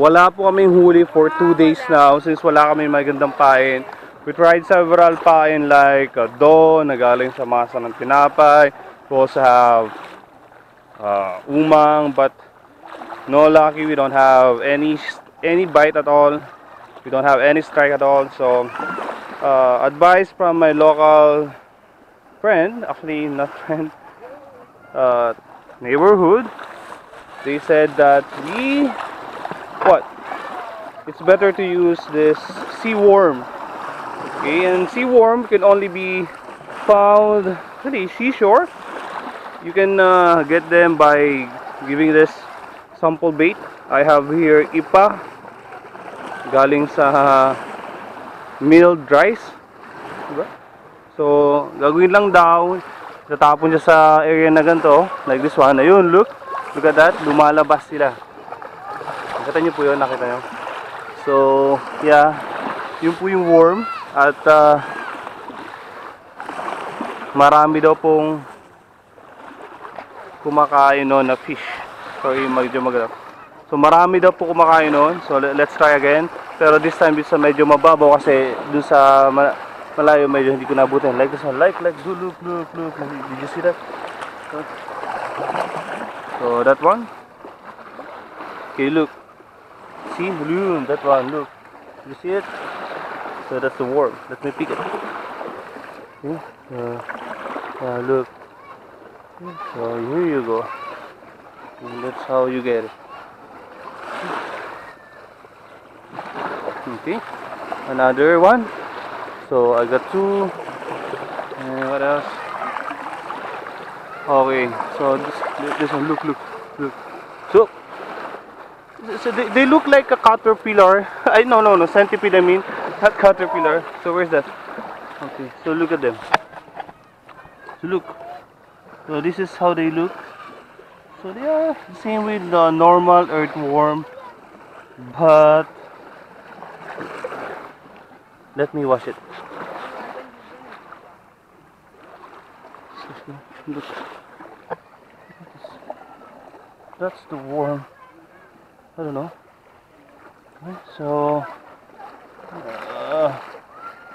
wala po kaming huli for 2 days now since wala kaming magandang pain. We tried several pain like Don na galing sa masa ng tinapay. We also have umang, but no lucky, we don't have any bite at all. We don't have any strike at all. So advice from my local friend, actually not friend, neighborhood, they said that it's better to use this sea worm. Okay, and sea worm can only be found really seashore. You can get them by giving this sample bait. I have here ipa galing sa milled rice, diba? So gagawin lang daw, tatapon siya sa area na ganito like this one. Ayun, look at that, lumalabas sila. Nakita niyo po yun, nakita niyo. So yeah, yun po yung worm. At marami daw pong kumakain noon na fish. Sorry, medyo magalaw. So marami daw po kumakain noon. So let's try again. Pero this time bisa medyo mababaw kasi dun sa malayo medyo hindi ko nabutin. Like this one, like look. Did you see that? So that one. Okay, look. See, balloon. That one, look. You see it? So that's the worm. Let me pick it. Okay. Look. So here you go. And that's how you get it. Okay. Another one. So I got 2. And what else? Okay. So this one. Look. So they look like a caterpillar. No, centipede. I mean, not caterpillar. So where's that? Okay. So look at them. So look. So this is how they look. So they are the same with the normal earthworm, but let me wash it. Look. That's the worm. I don't know. Okay, so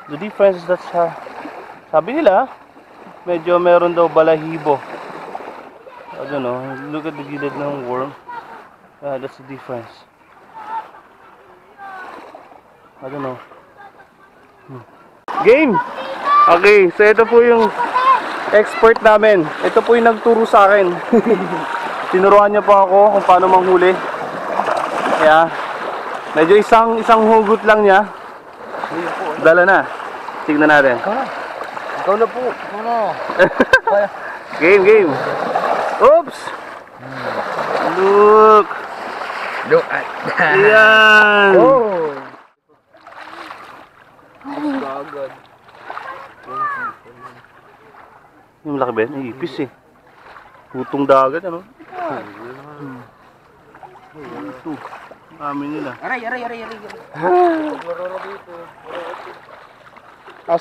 the difference is that sabi nila medyo meron daw balahibo. I don't know. Look at the gilid ng worm. That's the difference. I don't know. Game! Okay, so ito po yung expert namin. Ito po yung nagturo sa akin. Tinuruan niya po ako kung paano manghuli. Kaya medyo isang hugot lang niya. Dala na. Tignan natin. Ikaw na po. Ikaw na. Game. Oops! Look at that. Ayan! Oh! Agad. Yung malaki ba yun? Ay, ipis eh. Putong dagat, ano? Ito. Amin nila. Aray.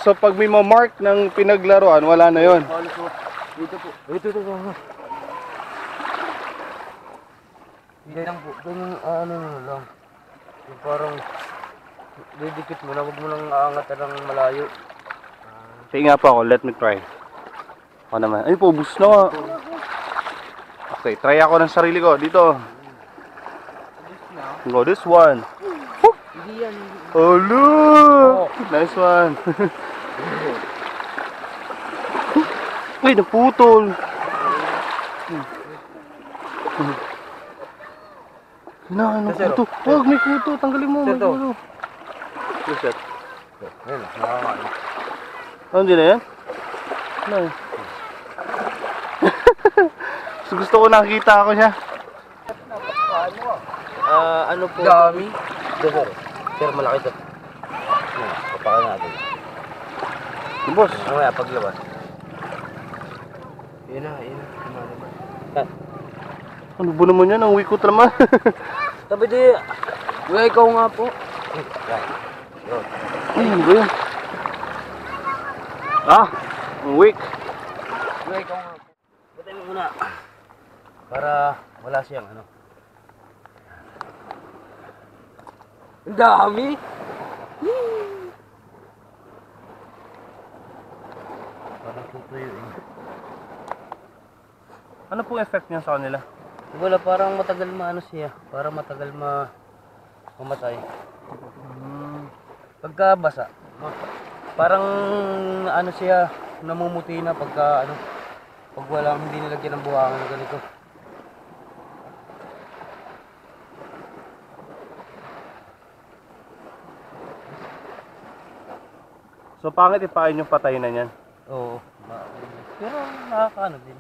So pag may ma-mark ng pinaglaruan, wala na yon. Dito po. Ito. Hindi lang po. Ganyan, ano lang. Yung parang didikit mo na, huwag mo lang aangat ng malayo. Sige nga po ako, let me try. Ako naman. Ay po, bus na. Okay, try ako ng sarili ko. Dito. Go this one. Hindi yan. Oh, look! Nice one. Uy, naputol. Ano kuto? Huwag, may kuto. Tanggalin mo. May kuto. What's that? Ayun, nakakain. Ano din na yan? Ano? Gusto ko nakita ako siya. Ano po? Dami. Sir, malaki ito. Papakan natin. Boss. Mamaya, paglabas. Yun na. Ano ba naman yan? Ang wikot naman. Tabi di. Uy, ikaw nga po. Ay, ano ba yun? Ang weak. Uy, ikaw nga po. Batay mo muna. Para wala siyang ano. Ang dami! Parang tutuyo eh. Ano pong effect niya sa kanila? Wala, parang matagal maano siya. Parang matagal mamatay. Pagka basa, parang ano siya, namumuti na pagka ano, pag walang hindi nilagyan ng buhangan na ganito. So pangit ipain yung patay na niyan. Oo. Pero nakakaano din.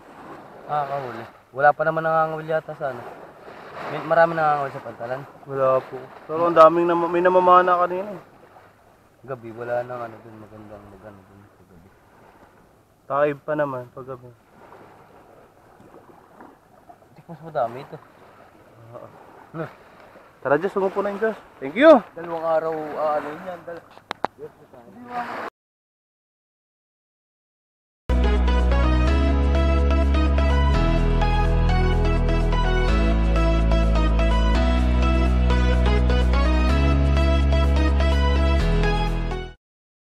Nakakahuli. Wala pa naman nangangawil yata sa ano. Marami nangangawil sa pantalan. Wala po. Pero ang daming may namamana kanina. Gabi, wala nang ano dun, magandang magano dun sa gabi. Taib pa naman pag gabi. Hindi mas madami ito. Oo. No. Tara, Diyos, sumupo na yung Diyos. Thank you! Dalawang araw, ano yun yan. Hindi